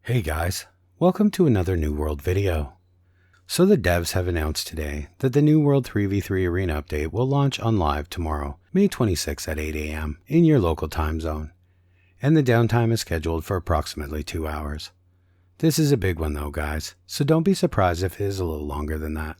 Hey guys, welcome to another New World video. So the devs have announced today that the New World 3v3 Arena update will launch on live tomorrow, May 26 at 8 AM in your local time zone, and the downtime is scheduled for approximately 2 hours. This is a big one though guys, so don't be surprised if it is a little longer than that.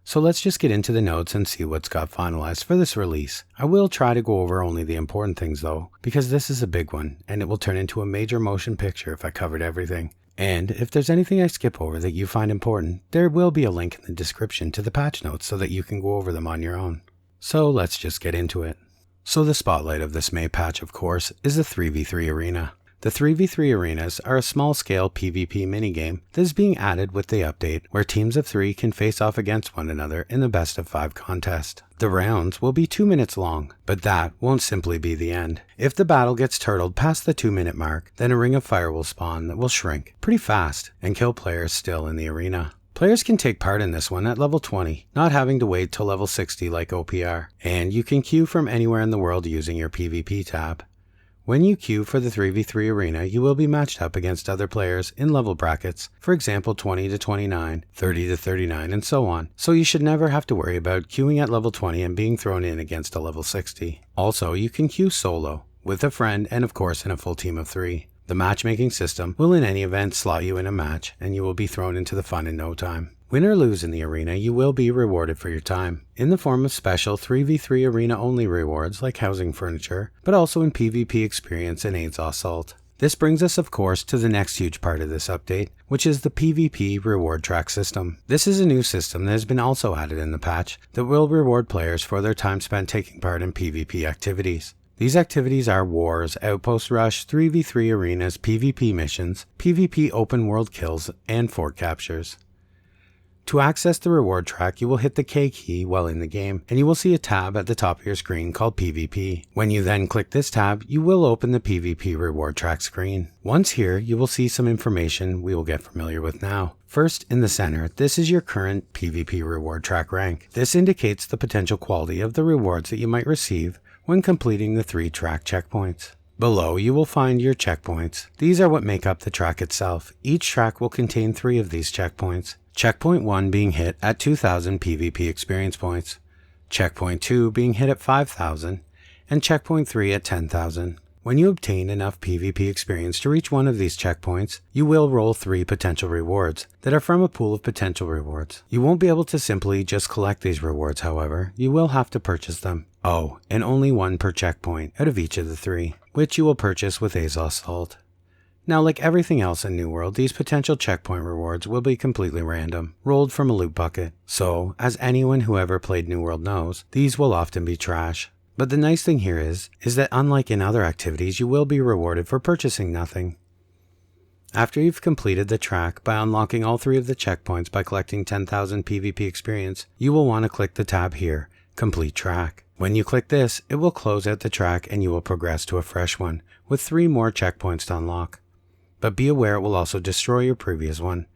So let's just get into the notes and see what's got finalized for this release. I will try to go over only the important things though, because this is a big one and it will turn into a major motion picture if I covered everything. And if there's anything I skip over that you find important, there will be a link in the description to the patch notes so that you can go over them on your own. So let's just get into it. So the spotlight of this May patch, of course, is the 3v3 Arena. The 3v3 arenas are a small-scale PvP minigame that is being added with the update, where teams of 3 can face off against one another in the best of 5 contest. The rounds will be 2 minutes long, but that won't simply be the end. If the battle gets turtled past the 2-minute mark, then a ring of fire will spawn that will shrink pretty fast and kill players still in the arena. Players can take part in this one at level 20, not having to wait till level 60 like OPR, and you can queue from anywhere in the world using your PvP tab. When you queue for the 3v3 arena, you will be matched up against other players in level brackets, for example 20 to 29, 30 to 39, and so on, so you should never have to worry about queuing at level 20 and being thrown in against a level 60. Also, you can queue solo, with a friend, and of course in a full team of 3. The matchmaking system will in any event slot you in a match, and you will be thrown into the fun in no time. Win or lose in the arena, you will be rewarded for your time, in the form of special 3v3 arena only rewards like housing furniture, but also in PvP experience and AIDS Assault. This brings us of course to the next huge part of this update, which is the PvP reward track system. This is a new system that has been also added in the patch that will reward players for their time spent taking part in PvP activities. These activities are wars, outpost rush, 3v3 arenas, PvP missions, PvP open world kills, and fort captures. To access the reward track, you will hit the K key while in the game, and you will see a tab at the top of your screen called PvP. When you then click this tab, you will open the PvP reward track screen. Once here, you will see some information we will get familiar with now. First, in the center, this is your current PvP reward track rank. This indicates the potential quality of the rewards that you might receive when completing the 3 track checkpoints. Below, you will find your checkpoints. These are what make up the track itself. Each track will contain 3 of these checkpoints. Checkpoint 1 being hit at 2,000 PvP experience points, Checkpoint 2 being hit at 5,000, and Checkpoint 3 at 10,000. When you obtain enough PvP experience to reach one of these checkpoints, you will roll 3 potential rewards that are from a pool of potential rewards. You won't be able to simply just collect these rewards, however, you will have to purchase them. Oh, and only 1 per checkpoint out of each of the 3, which you will purchase with AIDS Assault. Now, like everything else in New World, these potential checkpoint rewards will be completely random, rolled from a loot bucket. So, as anyone who ever played New World knows, these will often be trash. But the nice thing here is that unlike in other activities, you will be rewarded for purchasing nothing. After you've completed the track by unlocking all 3 of the checkpoints by collecting 10,000 PvP experience, you will want to click the tab here, Complete Track. When you click this, it will close out the track and you will progress to a fresh one, with 3 more checkpoints to unlock. But be aware it will also destroy your previous one,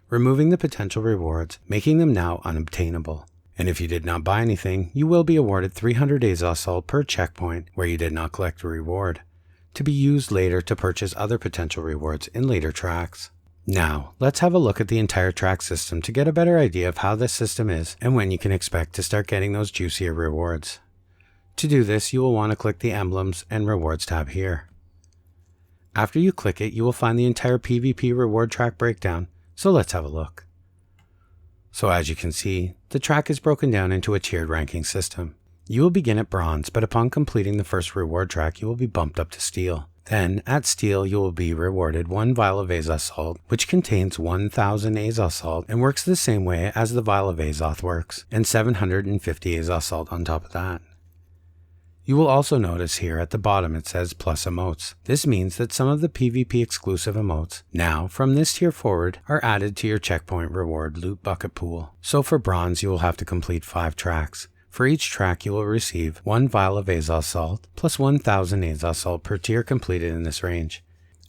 removing the potential rewards, making them now unobtainable. And if you did not buy anything, you will be awarded 300 AIDS Assault per checkpoint where you did not collect a reward, to be used later to purchase other potential rewards in later tracks. Now, let's have a look at the entire track system to get a better idea of how this system is and when you can expect to start getting those juicier rewards. To do this, you will want to click the Emblems and Rewards tab here. After you click it, you will find the entire PvP reward track breakdown, so let's have a look. So as you can see, the track is broken down into a tiered ranking system. You will begin at Bronze, but upon completing the first reward track, you will be bumped up to Steel. Then, at Steel, you will be rewarded 1 vial of AIDS Assault, which contains 1,000 AIDS Assault and works the same way as the vial of Azoth works, and 750 AIDS Assault on top of that. You will also notice here at the bottom it says plus emotes. This means that some of the PvP exclusive emotes, now from this tier forward, are added to your checkpoint reward loot bucket pool. So for Bronze you will have to complete 5 tracks. For each track you will receive 1 vial of AIDS Assault plus 1,000 AIDS Assault per tier completed in this range.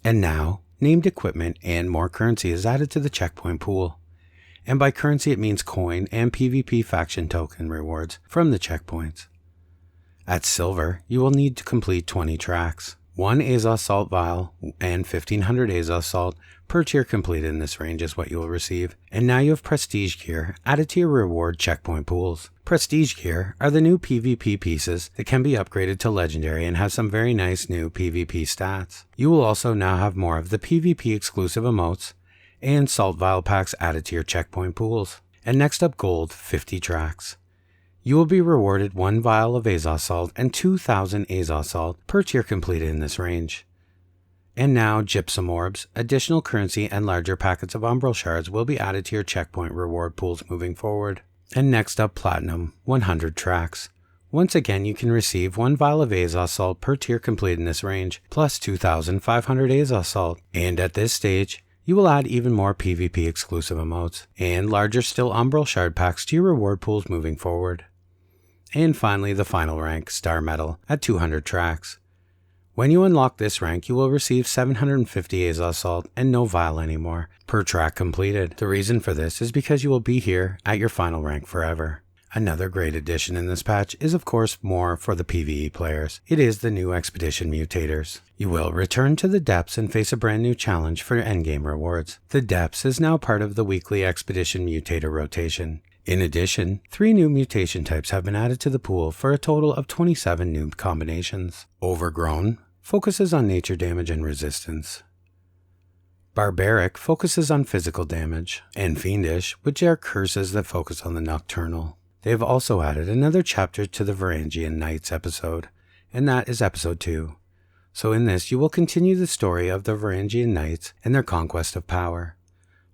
And now, named equipment and more currency is added to the checkpoint pool. And by currency it means coin and PvP faction token rewards from the checkpoints. At Silver, you will need to complete 20 tracks. 1 Azos Salt Vial and 1500 Azos Salt per tier completed in this range is what you will receive. And now you have Prestige Gear added to your reward checkpoint pools. Prestige Gear are the new PvP pieces that can be upgraded to Legendary and have some very nice new PvP stats. You will also now have more of the PvP exclusive emotes and Salt Vial packs added to your checkpoint pools. And next up, Gold 50 tracks. You will be rewarded 1 vial of Azos Salt and 2000 Azos Salt per tier completed in this range. And now, Gypsum Orbs, additional currency and larger packets of Umbral Shards will be added to your checkpoint reward pools moving forward. And next up, Platinum 100 tracks. Once again, you can receive 1 vial of Azos Salt per tier completed in this range, plus 2500 Azos Salt. And at this stage, you will add even more PvP exclusive emotes and larger still Umbral Shard packs to your reward pools moving forward. And finally, the final rank, Star Medal, at 200 tracks. When you unlock this rank, you will receive 750 Azos Salt and no vial anymore per track completed. The reason for this is because you will be here at your final rank forever. Another great addition in this patch is of course more for the PvE players. It is the new Expedition Mutators. You will return to the Depths and face a brand new challenge for endgame rewards. The Depths is now part of the weekly Expedition Mutator rotation. In addition, 3 new mutation types have been added to the pool for a total of 27 new combinations. Overgrown focuses on nature damage and resistance. Barbaric focuses on physical damage, and Fiendish, which are curses that focus on the nocturnal. They have also added another chapter to the Varagian Knights episode, and that is episode 2. So in this, you will continue the story of the Varagian Knights and their conquest of power.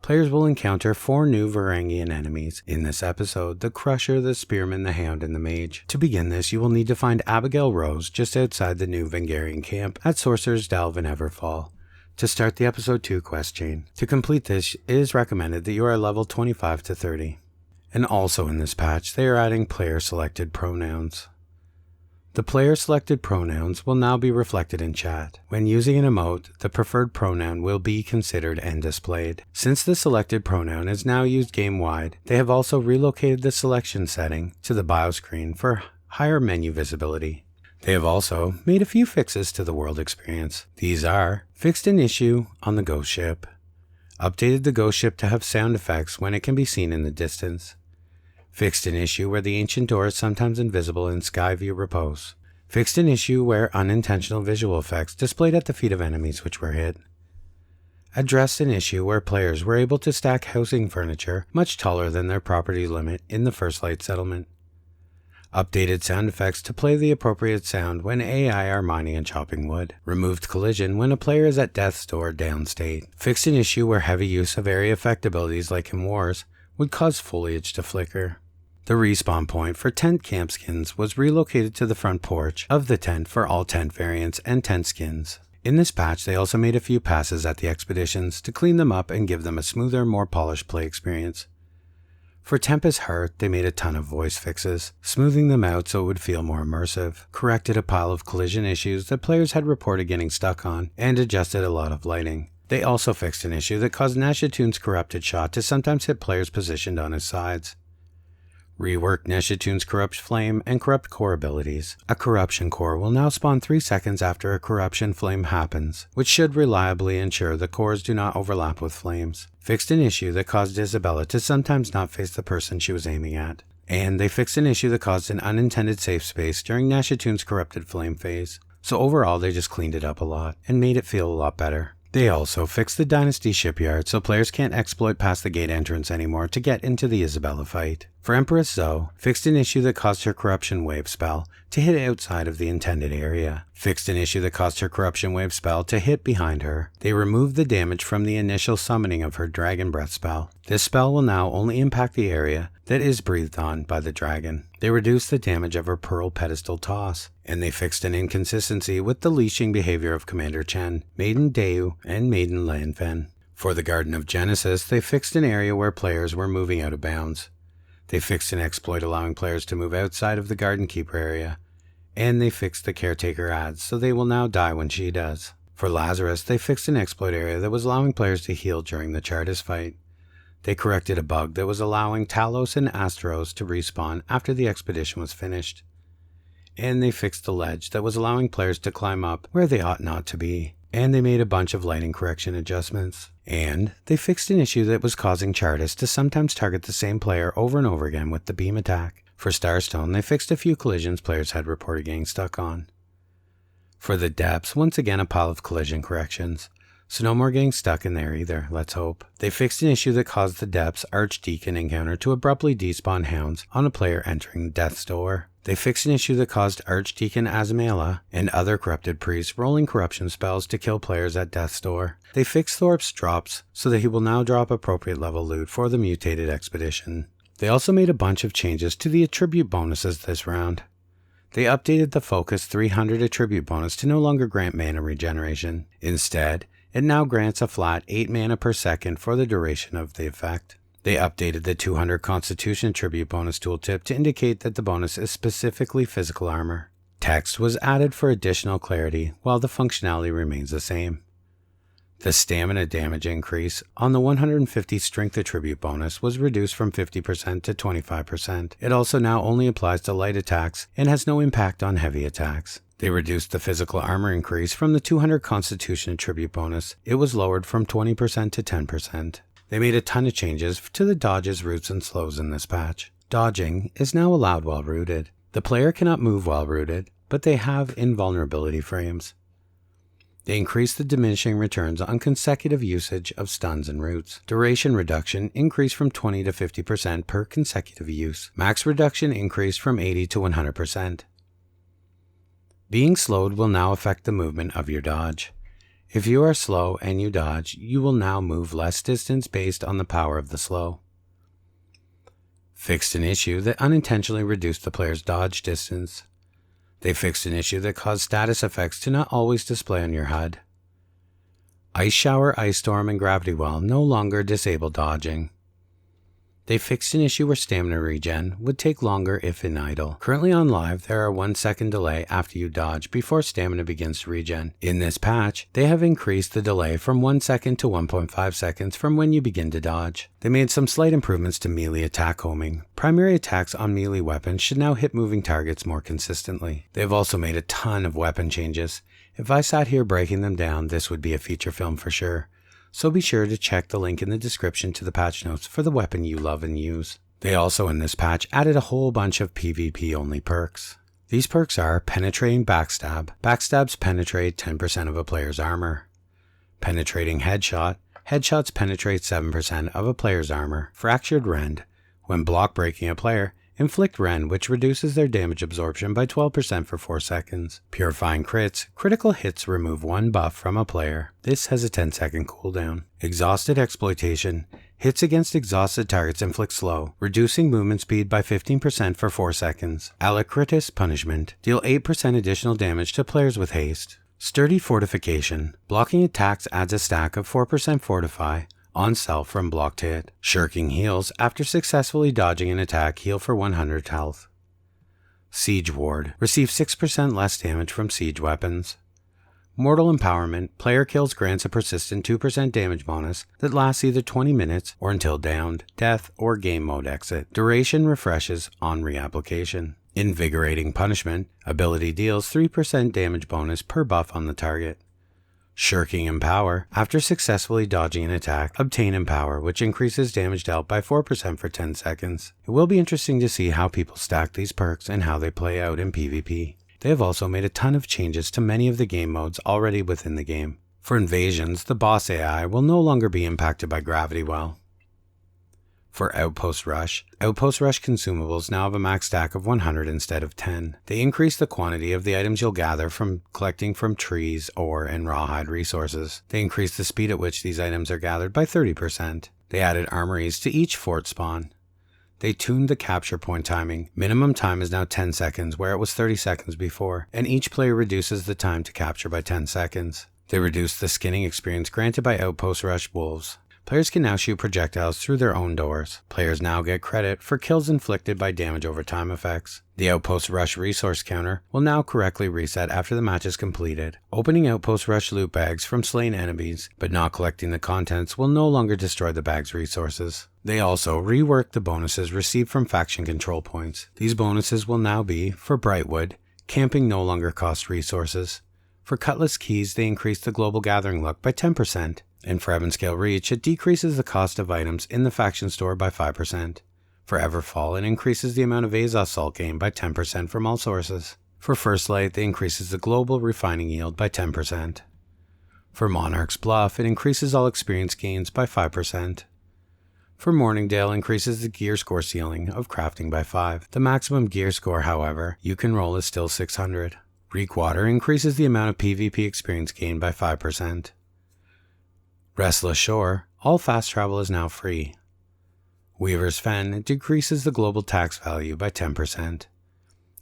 Players will encounter 4 new Varagian enemies in this episode: the Crusher, the Spearman, the Hound, and the Mage. To begin this, you will need to find Abigail Rose just outside the new Vengarian camp at Sorcerer's Delve in Everfall to start the episode 2 quest chain. To complete this, it is recommended that you are level 25 to 30. And also in this patch, they are adding player-selected pronouns. The player-selected pronouns will now be reflected in chat. When using an emote, the preferred pronoun will be considered and displayed. Since the selected pronoun is now used game-wide, they have also relocated the selection setting to the bio screen for higher menu visibility. They have also made a few fixes to the world experience. These are: fixed an issue on the ghost ship, updated the ghost ship to have sound effects when it can be seen in the distance, fixed an issue where the ancient door is sometimes invisible in Skyview Repose. Fixed an issue where unintentional visual effects displayed at the feet of enemies which were hit. Addressed an issue where players were able to stack housing furniture much taller than their property limit in the First Light settlement. Updated sound effects to play the appropriate sound when AI are mining and chopping wood. Removed collision when a player is at death's door downstate. Fixed an issue where heavy use of area effect abilities like in Wars would cause foliage to flicker. The respawn point for tent camp skins was relocated to the front porch of the tent for all tent variants and tent skins. In this patch, they also made a few passes at the expeditions to clean them up and give them a smoother, more polished play experience. For Tempest Heart, they made a ton of voice fixes, smoothing them out so it would feel more immersive, corrected a pile of collision issues that players had reported getting stuck on, and adjusted a lot of lighting. They also fixed an issue that caused Nashatoon's corrupted shot to sometimes hit players positioned on his sides. Reworked Nashatoon's Corrupt Flame and Corrupt Core abilities. A Corruption Core will now spawn 3 seconds after a Corruption Flame happens, which should reliably ensure the cores do not overlap with flames. Fixed an issue that caused Isabella to sometimes not face the person she was aiming at. And they fixed an issue that caused an unintended safe space during Nashatoon's Corrupted Flame phase. So overall, they just cleaned it up a lot and made it feel a lot better. They also fixed the Dynasty shipyard so players can't exploit past the gate entrance anymore to get into the Isabella fight. For Empress Zoe, fixed an issue that caused her Corruption Wave spell to hit outside of the intended area. Fixed an issue that caused her Corruption Wave spell to hit behind her. They removed the damage from the initial summoning of her Dragon Breath spell. This spell will now only impact the area that is breathed on by the dragon. They reduced the damage of her Pearl Pedestal Toss. And they fixed an inconsistency with the leashing behavior of Commander Chen, Maiden Deu, and Maiden Lanfen. For the Garden of Genesis, they fixed an area where players were moving out of bounds. They fixed an exploit allowing players to move outside of the Garden Keeper area. And they fixed the Caretaker ads, so they will now die when she does. For Lazarus, they fixed an exploit area that was allowing players to heal during the Chartist fight. They corrected a bug that was allowing Talos and Astros to respawn after the expedition was finished. and they fixed the ledge that was allowing players to climb up where they ought not to be. And they made a bunch of lighting correction adjustments. And they fixed an issue that was causing Chartists to sometimes target the same player over and over again with the beam attack. For Starstone, they fixed a few collisions players had reported getting stuck on. For the depths, once again a pile of collision corrections. So no more getting stuck in there either, let's hope. They fixed an issue that caused the Depths Archdeacon encounter to abruptly despawn hounds on a player entering Death's Door. They fixed an issue that caused Archdeacon Azamela and other corrupted priests rolling corruption spells to kill players at Death's Door. They fixed Thorpe's drops so that he will now drop appropriate level loot for the mutated expedition. They also made a bunch of changes to the attribute bonuses this round. They updated the Focus 300 attribute bonus to no longer grant mana regeneration. Instead, it now grants a flat 8 mana per second for the duration of the effect. They updated the 200 Constitution attribute bonus tooltip to indicate that the bonus is specifically physical armor. Text was added for additional clarity, while the functionality remains the same. The stamina damage increase on the 150 strength attribute bonus was reduced from 50% to 25%. It also now only applies to light attacks and has no impact on heavy attacks. They reduced the physical armor increase from the 200 Constitution attribute bonus. It was lowered from 20% to 10%. They made a ton of changes to the dodges, roots, and slows in this patch. Dodging is now allowed while rooted. The player cannot move while rooted, but they have invulnerability frames. They increased the diminishing returns on consecutive usage of stuns and roots. Duration reduction increased from 20 to 50% per consecutive use. Max reduction increased from 80 to 100%. Being slowed will now affect the movement of your dodge. If you are slow and you dodge, you will now move less distance based on the power of the slow. Fixed an issue that unintentionally reduced the player's dodge distance. They fixed an issue that caused status effects to not always display on your HUD. Ice Shower, Ice Storm, and Gravity Well no longer disable dodging. They fixed an issue where stamina regen would take longer if in idle. Currently on live, there are 1 second delay after you dodge before stamina begins to regen. In this patch, they have increased the delay from 1 second to 1.5 seconds from when you begin to dodge. They made some slight improvements to melee attack homing. Primary attacks on melee weapons should now hit moving targets more consistently. They have also made a ton of weapon changes. If I sat here breaking them down, this would be a feature film for sure. So be sure to check the link in the description to the patch notes for the weapon you love and use. They also in this patch added a whole bunch of PvP only perks. These perks are Penetrating Backstab. Backstabs penetrate 10% of a player's armor. Penetrating Headshot. Headshots penetrate 7% of a player's armor. Fractured Rend. When block breaking a player, inflict Rend, which reduces their damage absorption by 12% for 4 seconds. Purifying Crits. Critical hits remove 1 buff from a player. This has a 10-second cooldown. Exhausted Exploitation. Hits against exhausted targets inflict slow, reducing movement speed by 15% for 4 seconds. Alacritus Punishment. Deal 8% additional damage to players with haste. Sturdy Fortification. Blocking attacks adds a stack of 4% Fortify on self from blocked hit. Shirking Heals. After successfully dodging an attack, heal for 100 health. Siege Ward. Receive 6% less damage from siege weapons. Mortal Empowerment. Player kills grants a persistent 2% damage bonus that lasts either 20 minutes or until downed, death, or game mode exit. Duration refreshes on reapplication. Invigorating Punishment. Ability deals 3% damage bonus per buff on the target. Shirking Empower. After successfully dodging an attack, obtain Empower, which increases damage dealt by 4% for 10 seconds. It will be interesting to see how people stack these perks and how they play out in PvP. They have also made a ton of changes to many of the game modes already within the game. For invasions, the boss AI will no longer be impacted by Gravity Well. For Outpost Rush consumables now have a max stack of 100 instead of 10. They increase the quantity of the items you'll gather from collecting from trees, ore, and rawhide resources. They increase the speed at which these items are gathered by 30%. They added armories to each fort spawn. They tuned the capture point timing. Minimum time is now 10 seconds where it was 30 seconds before, and each player reduces the time to capture by 10 seconds. They reduced the skinning experience granted by Outpost Rush wolves. Players can now shoot projectiles through their own doors. Players now get credit for kills inflicted by damage over time effects. The Outpost Rush resource counter will now correctly reset after the match is completed. Opening Outpost Rush loot bags from slain enemies, but not collecting the contents, will no longer destroy the bag's resources. They also reworked the bonuses received from faction control points. These bonuses will now be, for Brightwood, Camping no longer costs resources. For Cutlass keys, they increase the global gathering luck by 10%, and for Ebonscale Reach, it decreases the cost of items in the faction store by 5%. For Everfall, it increases the amount of Azos salt gained by 10% from all sources. For First Light, it increases the global refining yield by 10%. For Monarch's Bluff, it increases all experience gains by 5%. For Morningdale, increases the gear score ceiling of crafting by 5. The maximum gear score, however, you can roll is still 600. Reekwater increases the amount of PvP experience gained by 5%. Restless Shore, all fast travel is now free. Weaver's Fen decreases the global tax value by 10%.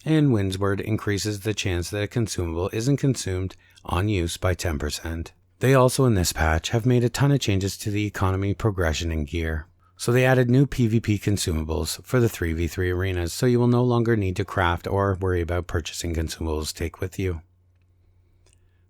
And Windsward increases the chance that a consumable isn't consumed on use by 10%. They also in this patch have made a ton of changes to the economy progression and gear. So they added new PvP consumables for the 3v3 arenas, so you will no longer need to craft or worry about purchasing consumables to take with you.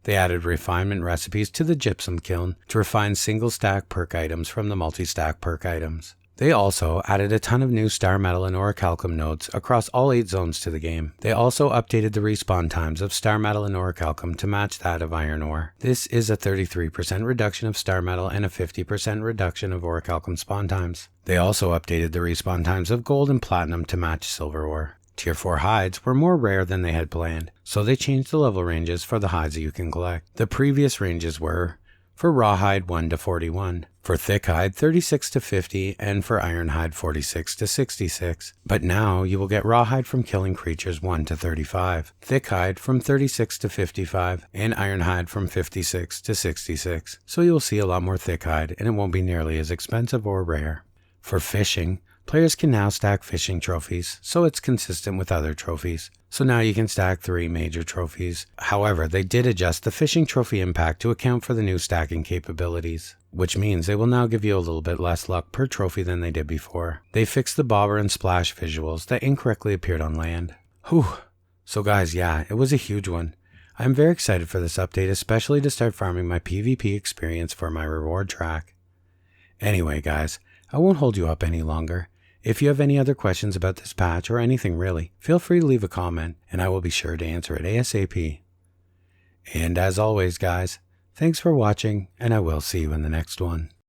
They added refinement recipes to the Gypsum kiln to refine single stack perk items from the multi-stack perk items. They also added a ton of new star metal and orichalcum nodes across all 8 zones to the game. They also updated the respawn times of star metal and orichalcum to match that of iron ore. This is a 33% reduction of star metal and a 50% reduction of orichalcum spawn times. They also updated the respawn times of gold and platinum to match silver ore. Tier 4 hides were more rare than they had planned, so they changed the level ranges for the hides that you can collect. The previous ranges were for rawhide 1 to 41, for thickhide 36 to 50, and for ironhide 46 to 66. But now you will get rawhide from killing creatures 1 to 35, thickhide from 36 to 55, and ironhide from 56 to 66. So you'll see a lot more thickhide, and it won't be nearly as expensive or rare. For fishing, players can now stack fishing trophies, so it's consistent with other trophies. So now you can stack 3 major trophies. However, they did adjust the fishing trophy impact to account for the new stacking capabilities, which means they will now give you a little bit less luck per trophy than they did before. They fixed the bobber and splash visuals that incorrectly appeared on land. Whew. So guys, yeah, it was a huge one. I'm very excited for this update, especially to start farming my PvP experience for my reward track. Anyway guys, I won't hold you up any longer. If you have any other questions about this patch or anything really, feel free to leave a comment and I will be sure to answer it ASAP. And as always guys, thanks for watching and I will see you in the next one.